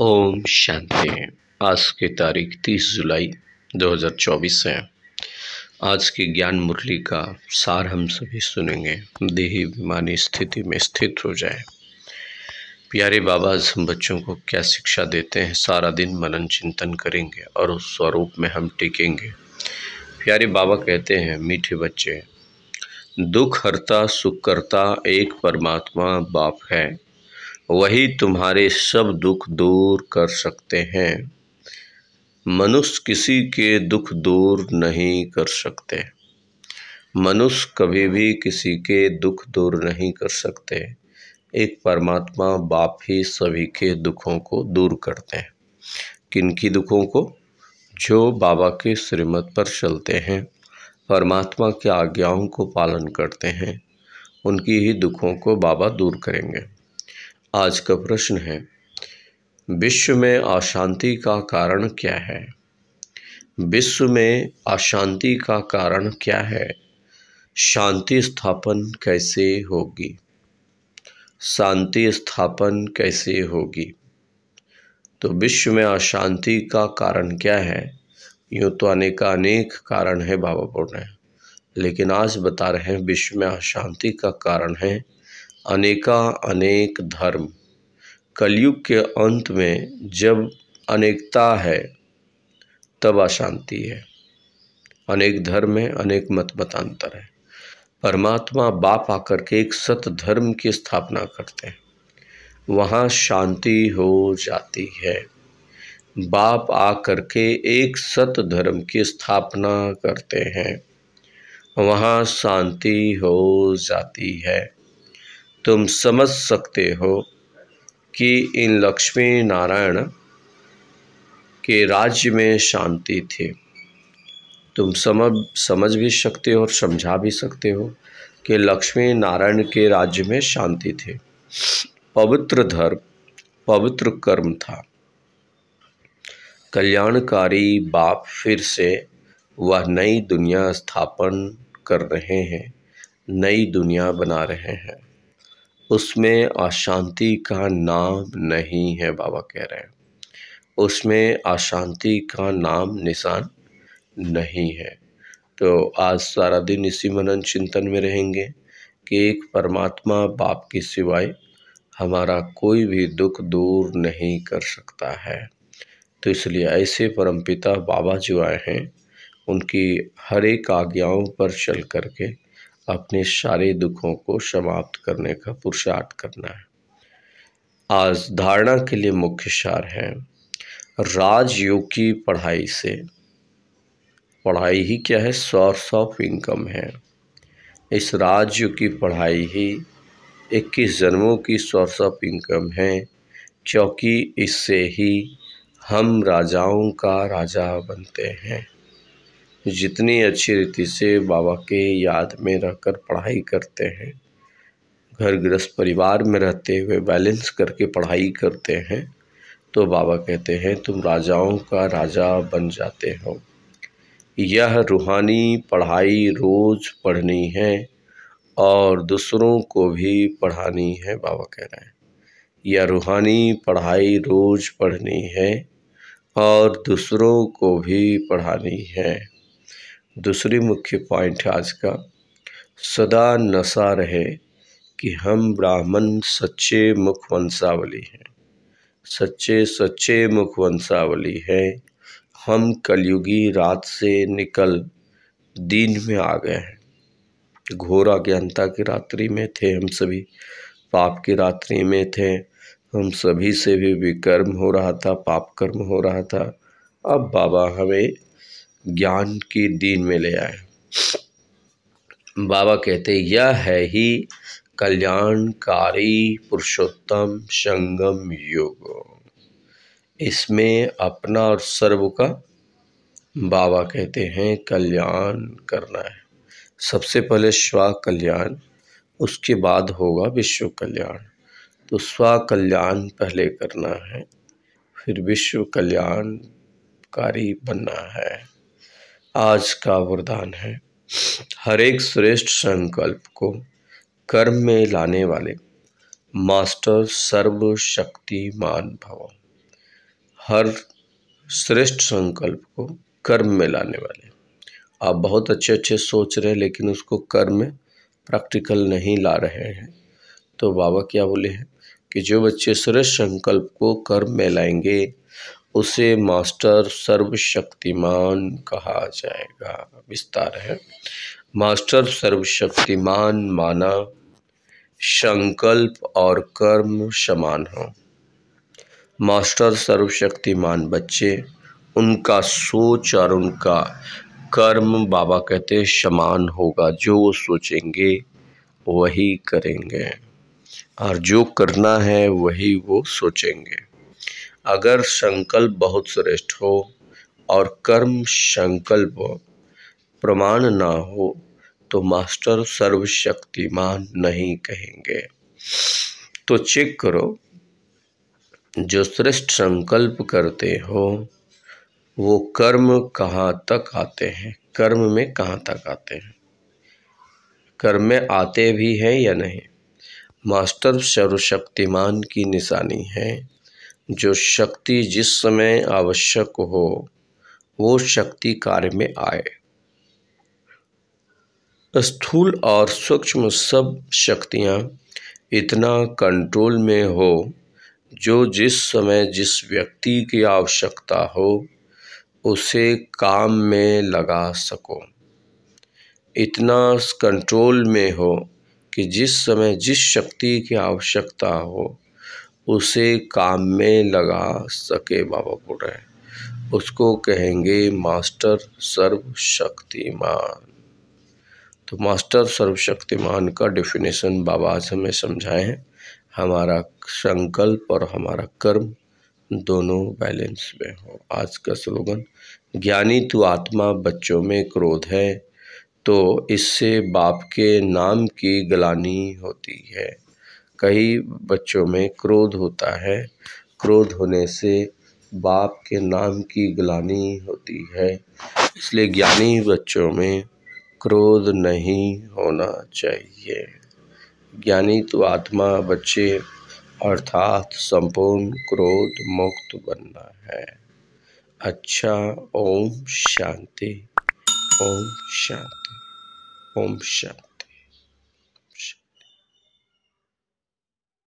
ओम शांति। आज की तारीख 30 जुलाई 2024 है। आज की ज्ञान मुरली का सार हम सभी सुनेंगे। देही विमानी स्थिति में स्थित हो जाए। प्यारे बाबा आज हम बच्चों को क्या शिक्षा देते हैं, सारा दिन मनन चिंतन करेंगे और उस स्वरूप में हम टिकेंगे। प्यारे बाबा कहते हैं, मीठे बच्चे, दुख हरता सुख करता एक परमात्मा बाप है, वही तुम्हारे सब दुख दूर कर सकते हैं। मनुष्य किसी के दुख दूर नहीं कर सकते। मनुष्य कभी भी किसी के दुख दूर नहीं कर सकते। एक परमात्मा बाप ही सभी के दुखों को दूर करते हैं। किनकी दुखों को? जो बाबा के श्रीमत पर चलते हैं, परमात्मा की आज्ञाओं को पालन करते हैं, उनकी ही दुखों को बाबा दूर करेंगे। आज का प्रश्न है, विश्व में अशांति का कारण क्या है? विश्व में अशांति का कारण क्या है? शांति स्थापन कैसे होगी? शांति स्थापन कैसे होगी? तो विश्व में अशांति का कारण क्या है? यूँ तो अनेक कारण है बाबा बोल रहे हैं, लेकिन आज बता रहे हैं विश्व में अशांति का कारण है अनेक धर्म। कलयुग के अंत में जब अनेकता है तब अशांति है। अनेक धर्म है, अनेक मत मतांतर है। परमात्मा बाप आकर के एक सत धर्म की स्थापना करते हैं, वहाँ शांति हो जाती है। बाप आकर के एक सत धर्म की स्थापना करते हैं, वहाँ शांति हो जाती है। तुम समझ सकते हो कि इन लक्ष्मी नारायण के राज्य में शांति थी। तुम समझ भी सकते हो और समझा भी सकते हो कि लक्ष्मी नारायण के राज्य में शांति थी। पवित्र धर्म, पवित्र कर्म था। कल्याणकारी बाप फिर से वह नई दुनिया स्थापन कर रहे हैं, नई दुनिया बना रहे हैं। उसमें अशांति का नाम नहीं है, बाबा कह रहे हैं। उसमें अशांति का नाम निशान नहीं है। तो आज सारा दिन इसी मनन चिंतन में रहेंगे कि एक परमात्मा बाप की सिवाय हमारा कोई भी दुख दूर नहीं कर सकता है। तो इसलिए ऐसे परमपिता बाबा जो आए हैं, उनकी हर एक आज्ञाओं पर चल करके अपने सारे दुखों को समाप्त करने का पुरुषार्थ करना है। आज धारणा के लिए मुख्य सार है, राजयोग की पढ़ाई से, पढ़ाई ही क्या है? सोर्स ऑफ इनकम है। इस राजयोग की पढ़ाई ही 21 जन्मों की सोर्स ऑफ इनकम है, क्योंकि इससे ही हम राजाओं का राजा बनते हैं। जितनी अच्छी रीति से बाबा के याद में रहकर पढ़ाई करते हैं, घर गृहस्थ परिवार में रहते हुए बैलेंस करके पढ़ाई करते हैं, तो बाबा कहते हैं तुम राजाओं का राजा बन जाते हो। यह रूहानी पढ़ाई रोज़ पढ़नी है और दूसरों को भी पढ़ानी है, बाबा कह रहे हैं। यह रूहानी पढ़ाई रोज़ पढ़नी है और दूसरों को भी पढ़ानी है। दूसरी मुख्य पॉइंट है आज का, सदा नशा रहे कि हम ब्राह्मण सच्चे मुख वंशावली हैं, सच्चे मुख वंशावली है। हम कलयुगी रात से निकल दिन में आ गए हैं। घोर अज्ञानता की रात्रि में थे हम सभी, पाप की रात्रि में थे हम सभी से भी विकर्म हो रहा था, पाप कर्म हो रहा था। अब बाबा हमें ज्ञान की दीन में ले आए। बाबा कहते यह है ही कल्याणकारी पुरुषोत्तम संगम योग। इसमें अपना और सर्व का बाबा कहते हैं कल्याण करना है। सबसे पहले स्व कल्याण, उसके बाद होगा विश्व कल्याण। तो स्व कल्याण पहले करना है, फिर विश्व कल्याणकारी बनना है। आज का वरदान है, हर एक श्रेष्ठ संकल्प को कर्म में लाने वाले मास्टर सर्वशक्तिमान भव। हर श्रेष्ठ संकल्प को कर्म में लाने वाले। आप बहुत अच्छे अच्छे सोच रहे हैं लेकिन उसको कर्म में प्रैक्टिकल नहीं ला रहे हैं। तो बाबा क्या बोले हैं कि जो बच्चे श्रेष्ठ संकल्प को कर्म में लाएंगे उसे मास्टर सर्वशक्तिमान कहा जाएगा। विस्तार है। मास्टर सर्वशक्तिमान माना संकल्प और कर्म समान हो। मास्टर सर्वशक्तिमान बच्चे, उनका सोच और उनका कर्म बाबा कहते समान होगा। जो वो सोचेंगे वही करेंगे और जो करना है वही वो सोचेंगे। अगर संकल्प बहुत श्रेष्ठ हो और कर्म संकल्प प्रमाण ना हो तो मास्टर सर्वशक्तिमान नहीं कहेंगे। तो चेक करो, जो श्रेष्ठ संकल्प करते हो वो कर्म कहाँ तक आते हैं, कर्म में कहाँ तक आते हैं, कर्म में आते भी हैं या नहीं। मास्टर सर्वशक्तिमान की निशानी है जो शक्ति जिस समय आवश्यक हो वो शक्ति कार्य में आए। स्थूल और सूक्ष्म सब शक्तियाँ इतना कंट्रोल में हो जो जिस समय जिस व्यक्ति की आवश्यकता हो उसे काम में लगा सको। इतना कंट्रोल में हो कि जिस समय जिस शक्ति की आवश्यकता हो उसे काम में लगा सके। बाबा बोल रहे हैं उसको कहेंगे मास्टर सर्वशक्तिमान। तो मास्टर सर्वशक्तिमान का डेफिनेशन बाबा आज हमें समझाए हैं। हमारा संकल्प और हमारा कर्म दोनों बैलेंस में हो। आज का स्लोगन, ज्ञानी तू आत्मा बच्चों में क्रोध है तो इससे बाप के नाम की ग्लानि होती है। कई बच्चों में क्रोध होता है, क्रोध होने से बाप के नाम की ग्लानि होती है। इसलिए ज्ञानी बच्चों में क्रोध नहीं होना चाहिए। ज्ञानी तो आत्मा बच्चे अर्थात संपूर्ण क्रोध मुक्त बनना है। अच्छा, ओम शांति, ओम शांति, ओम शांति।